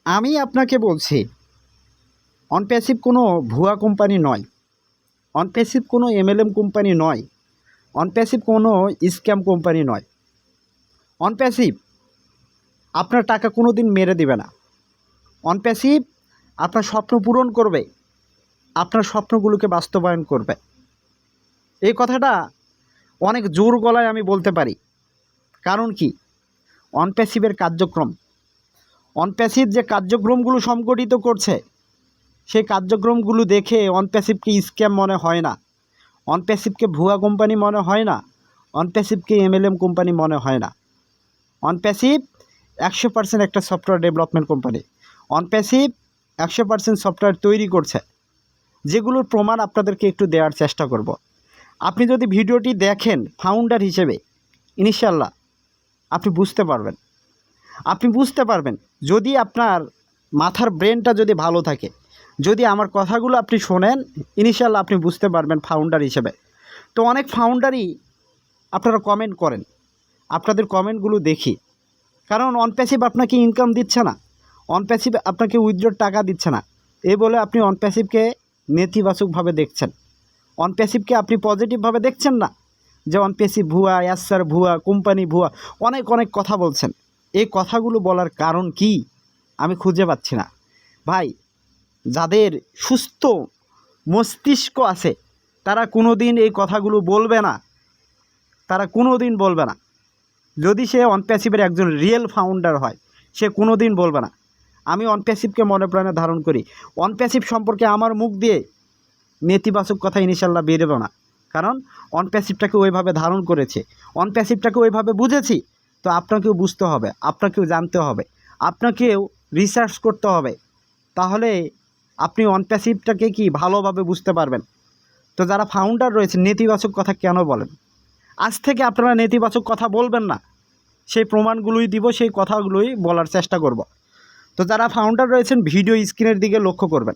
আমি আপনাকে বলছি, অনপ্যাসিভ কোনো ভুয়া কোম্পানি নয়, অনপ্যাসিভ কোনো এমএলএম কোম্পানি নয়, অনপ্যাসিভ কোনো স্ক্যাম কোম্পানি নয়। অনপ্যাসিভ আপনার টাকা কোনো দিন মেরে দেবে না। অনপ্যাসিভ আপনার স্বপ্ন পূরণ করবে, আপনার স্বপ্নগুলোকে বাস্তবায়ন করবে। এই কথাটা অনেক জোর গলায় আমি বলতে পারি। কারণ কি? অনপ্যাসিভের কার্যক্রম, অনপ্যাসিভ যে কার্যক্রমগুলো সংগঠিত করছে, সেই কার্যক্রমগুলো দেখে অনপ্যাসিভকে স্ক্যাম মনে হয় না, অনপ্যাসিভকে ভুয়া কোম্পানি মনে হয় না, অনপ্যাসিভকে এমএলএম কোম্পানি মনে হয় না। অনপ্যাসিভ 100% একটা সফটওয়্যার ডেভেলপমেন্ট কোম্পানি। অনপ্যাসিভ 100% সফটওয়্যার তৈরি করছে, যেগুলোর প্রমাণ আপনাদেরকে একটু দেওয়ার চেষ্টা করব। আপনি যদি ভিডিওটি দেখেন ফাউন্ডার হিসেবে, ইনশাল্লাহ আপনি বুঝতে পারবেন, যদি আপনার মাথার ব্রেনটা যদি ভালো থাকে, যদি আমার কথাগুলো আপনি শোনেন, ইনশাল্লাহ আপনি বুঝতে পারবেন ফাউন্ডার হিসেবে। তো অনেক ফাউন্ডারই আপনারা কমেন্ট করেন, আপনাদের কমেন্টগুলো দেখি। কারণ অনপ্যাসিভ আপনাকে ইনকাম দিচ্ছে না, অনপ্যাসিভ আপনাকে উইথড্রর টাকা দিচ্ছে না, এই বলে আপনি অনপ্যাসিভকে নেতিবাচকভাবে দেখছেন, অনপ্যাসিভকে আপনি পজিটিভভাবে দেখছেন না, যে অনপ্যাসিভ ভুয়া, অ্যাসার ভুয়া, কোম্পানি ভুয়া, অনেক অনেক কথা বলছেন। এই কথাগুলো বলার কারণ কি আমি খুঁজে পাচ্ছি না। ভাই, যাদের সুস্থ মস্তিষ্ক আছে তারা কোনো দিন এই কথাগুলো বলবে না, তারা কোনো দিন বলবে না। যদি সে অনপ্যাসিভের একজন রিয়েল ফাউন্ডার হয়, সে কোনো দিন বলবে না। আমি অনপ্যাসিভকে মনে প্রাণে ধারণ করি, অনপ্যাসিভ সম্পর্কে আমার মুখ দিয়ে নেতিবাচক কথা ইনশাল্লাহ বেরোবে না। কারণ অনপ্যাসিভটাকে ওইভাবে ধারণ করেছে, অনপ্যাসিভটাকে ওইভাবে বুঝেছি। তো আপনাকেও বুঝতে হবে, আপনাকেও জানতে হবে, আপনাকেও রিসার্চ করতে হবে, তাহলে আপনি অনপ্যাসিভটাকে কি ভালোভাবে বুঝতে পারবেন। তো যারা ফাউন্ডার রয়েছে নেতিবাচক কথা কেন বলেন? আজ থেকে আপনারা নেতিবাচক কথা বলবেন না, সেই প্রমাণগুলোই দিব, সেই কথাগুলোই বলার চেষ্টা করব। তো যারা ফাউন্ডার রয়েছেন ভিডিও স্ক্রিনের দিকে লক্ষ্য করবেন,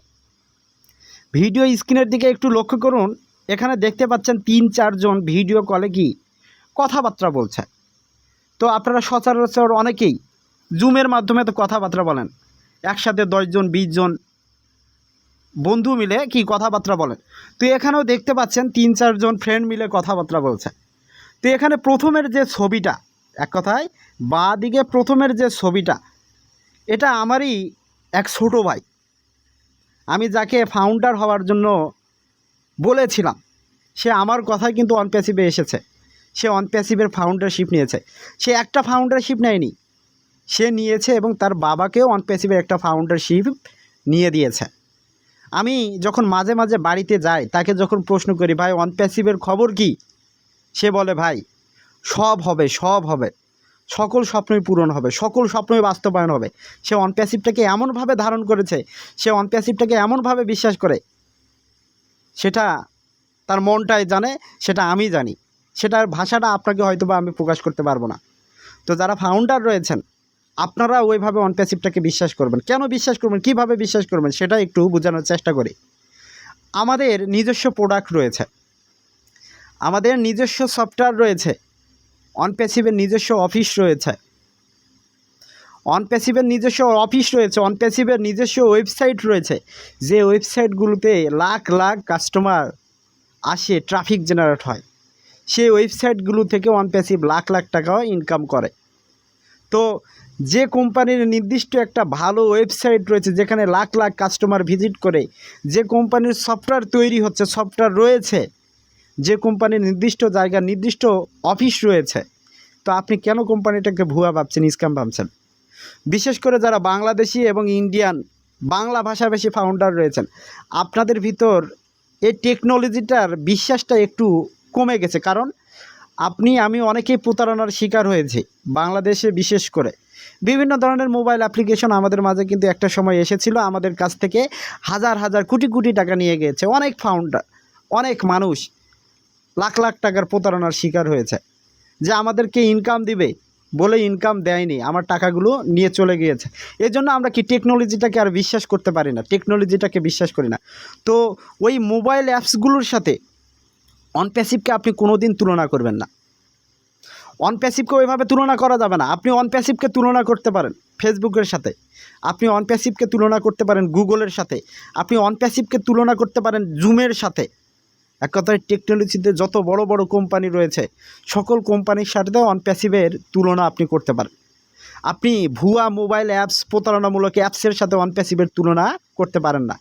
ভিডিও স্ক্রিনের দিকে একটু লক্ষ্য করুন। এখানে দেখতে পাচ্ছেন 3-4 জন ভিডিও কলে কি কথাবার্তা বলছে। তো আপনারা সচরাচর অনেকেই জুমের মাধ্যমে তো কথাবার্তা বলেন, একসাথে 10 জন 20 জন বন্ধু মিলে কি কথাবার্তা বলেন। তো এখানেও দেখতে পাচ্ছেন 3-4 জন ফ্রেন্ড মিলে কথাবার্তা বলছে। তো এখানে প্রথমের যে ছবিটা, এক কথায় বাঁ দিকে প্রথমের যে ছবিটা, এটা আমারই এক ছোট ভাই, আমি যাকে ফাউন্ডার হওয়ার জন্য বলেছিলাম, সে আমার কথায় কিন্তু অনপ্যাসিভে এসেছে, সে অনপ্যাসিভের ফাউন্ডারশিপ নিয়েছে। সে একটা ফাউন্ডারশিপ নেয়নি, সে নিয়েছে এবং তার বাবাকেও অনপ্যাসিভের একটা ফাউন্ডারশিপ নিয়ে দিয়েছে। আমি যখন মাঝে মাঝে বাড়িতে যাই, তাকে যখন প্রশ্ন করি, ভাই অনপ্যাসিভের খবর কি, সে বলে, ভাই সব হবে, সব হবে, সকল স্বপ্নই পূরণ হবে, সকল স্বপ্নই বাস্তবায়ন হবে। সে অনপ্যাসিভটাকে এমনভাবে ধারণ করেছে, সে অনপ্যাসিভটাকে এমনভাবে বিশ্বাস করে, সেটা তার মনটাই জানে, সেটা আমি জানি, সেটার ভাষাটা আপনাকে হয়তো বা আমি প্রকাশ করতে পারবো না। তো যারা ফাউন্ডার রয়েছেন, আপনারা ওইভাবে অনপ্যাসিভটাকে বিশ্বাস করবেন। কেন বিশ্বাস করবেন, কীভাবে বিশ্বাস করবেন, সেটা একটু বোঝানোর চেষ্টা করি। আমাদের নিজস্ব প্রোডাক্ট রয়েছে, আমাদের নিজস্ব সফটওয়্যার রয়েছে, অনপ্যাসিভের নিজস্ব অফিস রয়েছে, অনপ্যাসিভের নিজস্ব অফিস রয়েছে, অনপ্যাসিভের নিজস্ব ওয়েবসাইট রয়েছে, যে ওয়েবসাইটগুলোতে লাখ লাখ কাস্টমার আসে, ট্রাফিক জেনারেট হয়। সেই ওয়েবসাইটগুলো থেকে অনপ্যাসিভ লাখ লাখ টাকাও ইনকাম করে। তো যে কোম্পানির নির্দিষ্ট একটা ভালো ওয়েবসাইট রয়েছে, যেখানে লাখ লাখ কাস্টমার ভিজিট করে, যে কোম্পানির সফটওয়্যার তৈরি হচ্ছে, সফটওয়্যার রয়েছে, যে কোম্পানির নির্দিষ্ট জায়গা, নির্দিষ্ট অফিস রয়েছে, তো আপনি কেন কোম্পানিটাকে ভুয়া ভাবছেন, স্ক্যাম ভাবছেন? বিশেষ করে যারা বাংলাদেশি এবং ইন্ডিয়ান বাংলা ভাষাভাষী ফাউন্ডার রয়েছেন, আপনাদের ভিতর এই টেকনোলজিটার বিশ্বাসটা একটু কমে গেছে। কারণ আমি অনেকেই প্রতারণার শিকার হয়েছি। বাংলাদেশে বিশেষ করে বিভিন্ন ধরনের মোবাইল অ্যাপ্লিকেশন আমাদের মাঝে কিন্তু একটা সময় এসেছিল, আমাদের কাছ থেকে হাজার হাজার কোটি কোটি টাকা নিয়ে গিয়েছে। অনেক ফাউন্ডার, অনেক মানুষ লাখ লাখ টাকার প্রতারণার শিকার হয়েছে, যে আমাদেরকে ইনকাম দিবে বলে ইনকাম দেয়নি, আমার টাকাগুলো নিয়ে চলে গিয়েছে। এই জন্য আমরা কি টেকনোলজিটাকে আর বিশ্বাস করতে পারি না, টেকনোলজিটাকে বিশ্বাস করি না। তো ওই মোবাইল অ্যাপসগুলোর সাথে অনপ্যাসিভকে আপনি কোনো দিন তুলনা করবেন না, অনপ্যাসিভকে ওইভাবে তুলনা করা যাবে না। আপনি অনপ্যাসিভকে তুলনা করতে পারেন, ফেসবুকের সাথে, আপনি অনপ্যাসিভকে তুলনা করতে পারেন গুগলের সাথে, আপনি অনপ্যাসিভকে তুলনা করতে পারেন জুমের সাথে। এক কথায় টেকনোলজিতে যত বড় বড় কোম্পানি রয়েছে সকল কোম্পানির সাথে অনপ্যাসিভের তুলনা আপনি করতে পারেন। আপনি ভুয়া মোবাইল অ্যাপস, প্রতারণামূলক অ্যাপসের সাথে অনপ্যাসিভের তুলনা করতে পারেন না।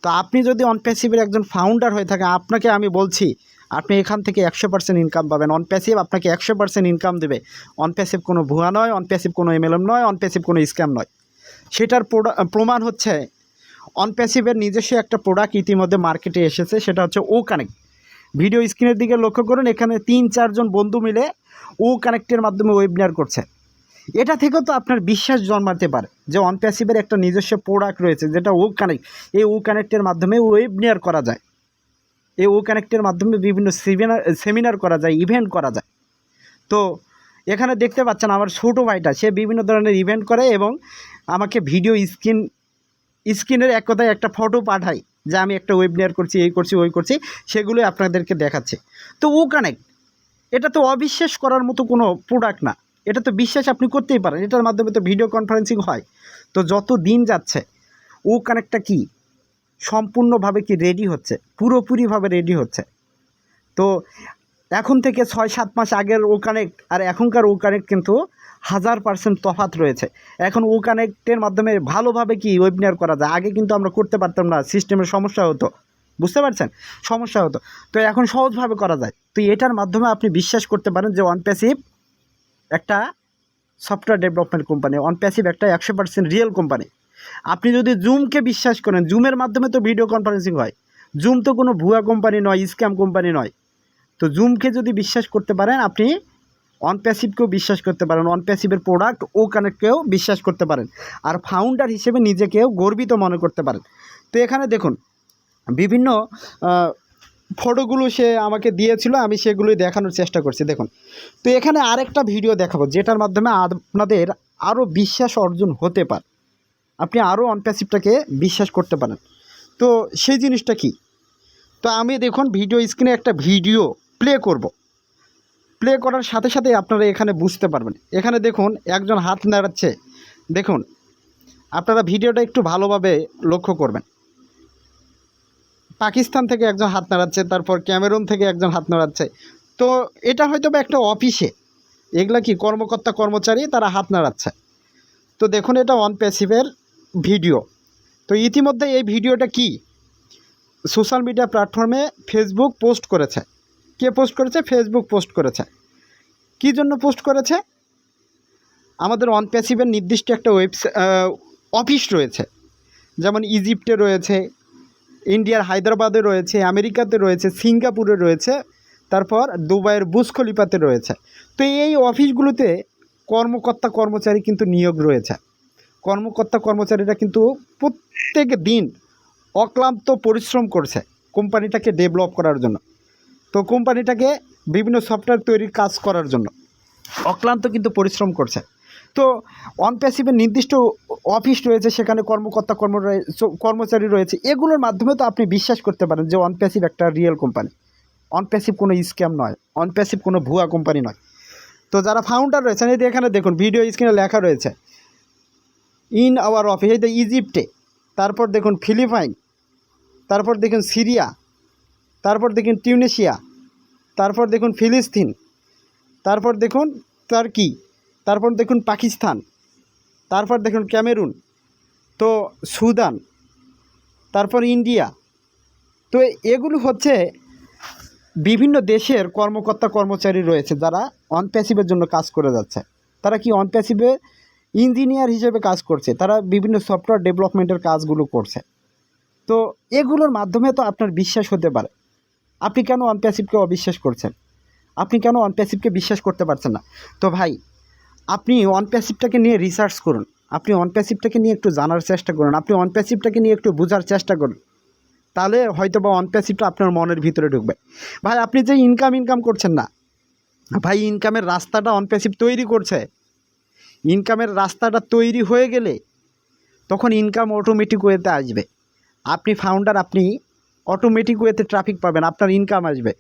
তো আপনি যদি অনপ্যাসিভের একজন ফাউন্ডার হয়ে থাকেন, আপনাকে আমি বলছি আপনি এখান থেকে 100% ইনকাম পাবেন। অনপ্যাসিভ আপনাকে 100% ইনকাম দেবে। অনপ্যাসিভ কোনো ভুয়া নয়, অনপ্যাসিভ কোনো এমএলএম নয়, অনপ্যাসিভ কোনো স্ক্যাম নয়। সেটার প্রমাণ হচ্ছে অনপ্যাসিভের নিজস্ব একটা প্রোডাক্ট ইতিমধ্যে মার্কেটে এসেছে, সেটা হচ্ছে ও কানেক্ট। ভিডিও স্ক্রিনের দিকে লক্ষ্য করুন, এখানে 3-4 জন বন্ধু মিলে ও কানেক্টের মাধ্যমে ওয়েবিনার করছে। এটা থেকেও তো আপনার বিশ্বাস জন্মাতে পারে যে অনপ্যাসিভের একটা নিজস্ব প্রোডাক্ট রয়েছে যেটা ও কানেক্ট। এই ও কানেক্টের মাধ্যমে ওয়েবিনার করা যায়, এই ও কানেক্টের মাধ্যমে বিভিন্ন সেমিনার করা যায়, ইভেন্ট করা যায়। তো এখানে দেখতে পাচ্ছেন আমার ছোটো ভাইটা, সে বিভিন্ন ধরনের ইভেন্ট করে এবং আমাকে ভিডিও স্ক্রিনের এক কথায় একটা ফটো পাঠায় যে আমি একটা ওয়েবিনার করছি, এই করছি, ওই করছি, সেগুলোই আপনাদেরকে দেখাচ্ছে। তো ও কানেক্ট এটা তো অবিশ্বাস করার মতো কোনো প্রোডাক্ট না, এটা তো বিশ্বাস আপনি করতেই পারেন। এটার মাধ্যমে তো ভিডিও কনফারেন্সিং হয়। তো যত দিন যাচ্ছে ও কানেক্টটা কি সম্পূর্ণভাবে কি রেডি হচ্ছে, পুরোপুরিভাবে রেডি হচ্ছে। তো এখন থেকে 6-7 মাস আগের ও কানেক্ট আর এখনকার ও কানেক্ট কিন্তু 1000% তফাৎ রয়েছে। এখন ও কানেক্টের মাধ্যমে ভালোভাবে কি ওয়েবিনার করা যায়, আগে কিন্তু আমরা করতে পারতাম না, সিস্টেমের সমস্যা হতো, বুঝতে পারছেন, সমস্যা হতো। তো এখন সহজভাবে করা যায়। তো এটার মাধ্যমে আপনি বিশ্বাস করতে পারেন যে অনপ্যাসিভ একটা সফটওয়্যার ডেভেলপমেন্ট কোম্পানি, অনপ্যাসিভ একটা 100% রিয়েল কোম্পানি। আপনি যদি জুমকে বিশ্বাস করেন, জুমের মাধ্যমে তো ভিডিও কনফারেন্সিং হয়, জুম তো কোনো ভুয়া কোম্পানি নয়, স্ক্যাম কোম্পানি নয়। তো জুমকে যদি বিশ্বাস করতে পারেন, আপনি অনপ্যাসিভকেও বিশ্বাস করতে পারেন, অনপ্যাসিভের প্রোডাক্ট ও কানেক্টকেও বিশ্বাস করতে পারেন, আর ফাউন্ডার হিসেবে নিজেকেও গর্বিত মনে করতে পারেন। তো এখানে দেখুন বিভিন্ন ফটোগুলো সে আমাকে দিয়েছিল, আমি সেগুলোই দেখানোর চেষ্টা করছি, দেখুন। তো এখানে আরেকটা ভিডিও দেখাবো যেটার মাধ্যমে আপনাদের আরও বিশ্বাস অর্জন হতে পারে, আপনি আরও অনপ্যাসিভটাকে বিশ্বাস করতে পারেন। তো সেই জিনিসটা কি, তো আমি দেখুন ভিডিও স্ক্রিনে একটা ভিডিও প্লে করব, প্লে করার সাথে সাথে আপনারা এখানে বুঝতে পারবেন। এখানে দেখুন একজন হাত নাড়াচ্ছে, দেখুন আপনারা ভিডিওটা একটু ভালোভাবে লক্ষ্য করবেন। পাকিস্তান থেকে একজন হাত নাড়াচ্ছে, তারপর ক্যামেরুন থেকে একজন হাত নাড়াচ্ছে। তো এটা হয়তো বা একটা অফিসে, এগুলা কি কর্মকর্তা কর্মচারী তারা হাত নাড়াচ্ছে। তো দেখুন এটা অনপ্যাসিভের ভিডিও। তো ইতিমধ্যে এই ভিডিওটা কি সোশ্যাল মিডিয়া প্ল্যাটফর্মে ফেসবুক পোস্ট করেছে। কে পোস্ট করেছে? ফেসবুক পোস্ট করেছে। কী জন্য পোস্ট করেছে? আমাদের অনপ্যাসিভের নির্দিষ্ট একটা অফিস রয়েছে, যেমন ইজিপ্টে রয়েছে, ইন্ডিয়ার হায়দ্রাবাদে রয়েছে, আমেরিকাতে রয়েছে, সিঙ্গাপুরে রয়েছে, তারপর দুবাইয়ের বুর্জ খলিফাতে রয়েছে। তো এই অফিসগুলোতে কর্মকর্তা কর্মচারী কিন্তু নিয়োগ রয়েছে। কর্মকর্তা কর্মচারীরা কিন্তু প্রত্যেক দিন অক্লান্ত পরিশ্রম করছে কোম্পানিটাকে ডেভেলপ করার জন্য, তো কোম্পানিটাকে বিভিন্ন সফটওয়্যার তৈরির কাজ করার জন্য অক্লান্ত কিন্তু পরিশ্রম করছে। তো অনপ্যাসিভের নির্দিষ্ট অফিস রয়েছে, সেখানে কর্মকর্তা কর্মচারী রয়েছে। এগুলোর মাধ্যমে তো আপনি বিশ্বাস করতে পারেন যে অনপ্যাসিভ একটা রিয়েল কোম্পানি, অনপ্যাসিভ কোনো স্ক্যাম নয়, অনপ্যাসিভ কোনো ভুয়া কোম্পানি নয়। তো যারা ফাউন্ডার রয়েছেন, এই এখানে দেখুন ভিডিও স্ক্রিনে লেখা রয়েছে ইন আওয়ার অফিস, এই ইজিপ্টে, তারপর দেখুন ফিলিপাইন, তারপর দেখুন সিরিয়া, তারপর দেখুন টিউনিশিয়া, তারপর দেখুন ফিলিস্তিন, তারপর দেখুন টার্কি, তারপর দেখুন পাকিস্তান, তারপর দেখুন ক্যামেরুন, তো সুদান, তারপর ইন্ডিয়া। তো এগুলো হচ্ছে বিভিন্ন দেশের কর্মকর্তা কর্মচারী রয়েছে যারা অনপ্যাসিভের জন্য কাজ করে যাচ্ছে। তারা কি অনপ্যাসিভে ইঞ্জিনিয়ার হিসেবে কাজ করছে, তারা বিভিন্ন সফটওয়্যার ডেভেলপমেন্টের কাজগুলো করছে। তো এগুলোর মাধ্যমে তো আপনার বিশ্বাস হতে পারে। আপনি কেন অনপ্যাসিভকে অবিশ্বাস করছেন? আপনি কেন অনপ্যাসিভকে বিশ্বাস করতে পারছেন না? তো ভাই, আপনি অনপ্যাসিভটাকে নিয়ে রিসার্চ করুন, আপনি অনপ্যাসিভটাকে নিয়ে একটু জানার চেষ্টা করুন, আপনি অনপ্যাসিভটাকে নিয়ে একটু বোঝার চেষ্টা করুন, তাহলে হয়তো বা অনপ্যাসিভটা আপনার মনের ভিতরে ঢুকবে। ভাই, আপনি যে ইনকাম করছেন না ভাই, ইনকামের রাস্তাটা অনপ্যাসিভ তৈরি করছে। ইনকামের রাস্তাটা তৈরি হয়ে গেলে তখন ইনকাম অটোমেটিক ওয়েতে আসবে। আপনি ফাউন্ডার, আপনি অটোমেটিক ওয়েতে ট্রাফিক পাবেন, আপনার ইনকাম আসবে,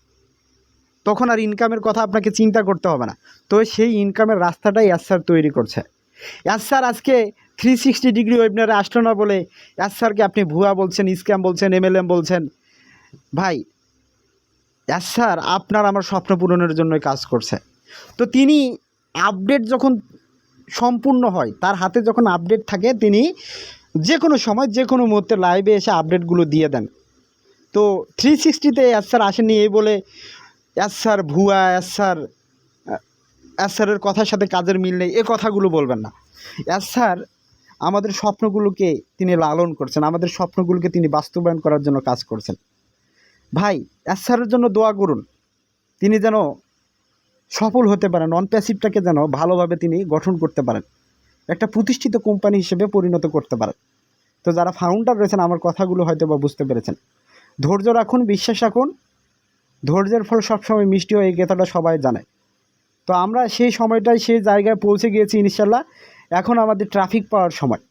তখন আর ইনকামের কথা আপনাকে চিন্তা করতে হবে না। তো সেই ইনকামের রাস্তাটাই স্যার তৈরি করছে। স্যার আজকে 360 ডিগ্রি ওয়েবিনারে আসলো না বলে স্যারকে আপনি ভুয়া বলছেন, স্ক্যাম বলছেন, MLM বলছেন। ভাই স্যার আপনার আমার স্বপ্ন পূরণের জন্যই কাজ করছে। তো তিনি আপডেট যখন সম্পূর্ণ হয়, তার হাতে যখন আপডেট থাকে, তিনি যে কোনো সময় যে কোনো মুহূর্তে লাইভে এসে আপডেটগুলো দিয়ে দেন। তো 360তে স্যার আসেননি এই বলে স্যার ভুয়া, স্যারের কথার সাথে কাজের মিল নেই, এ কথাগুলো বলবেন না। স্যার আমাদের স্বপ্নগুলোকে তিনি লালন করছেন, আমাদের স্বপ্নগুলোকে তিনি বাস্তবায়ন করার জন্য কাজ করছেন। ভাই স্যারের জন্য দোয়া করুন, তিনি যেন সফল হতে পারেন, নন প্যাসিভটাকে যেন ভালোভাবে তিনি গঠন করতে পারেন, একটা প্রতিষ্ঠিত কোম্পানি হিসেবে পরিণত করতে পারেন। তো যারা ফাউন্ডার রয়েছেন আমার কথাগুলো হয়তো বা বুঝতে পেরেছেন। ধৈর্য রাখুন, বিশ্বাস রাখুন, ধৈর্যের ফল সবসময় মিষ্টি হয়, এই কথাটা সবাই জানে। তো আমরা সেই সময়টায় সেই জায়গায় পৌঁছে গিয়েছি ইনশাল্লাহ। এখন আমাদের ট্রাফিক পাওয়ার সময়,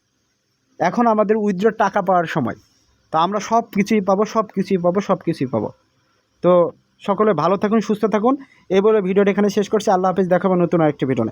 এখন আমাদের উইথড্র টাকা পাওয়ার সময়। তো আমরা সব কিছুই পাবো, সব কিছুই পাবো, সব কিছুই পাবো। তো সকলে ভালো থাকুন, সুস্থ থাকুন। এই বলে ভিডিওটা এখানে শেষ করছি। আল্লাহ হাফেজ, দেখাবো নতুন আরেকটি ভিডিও।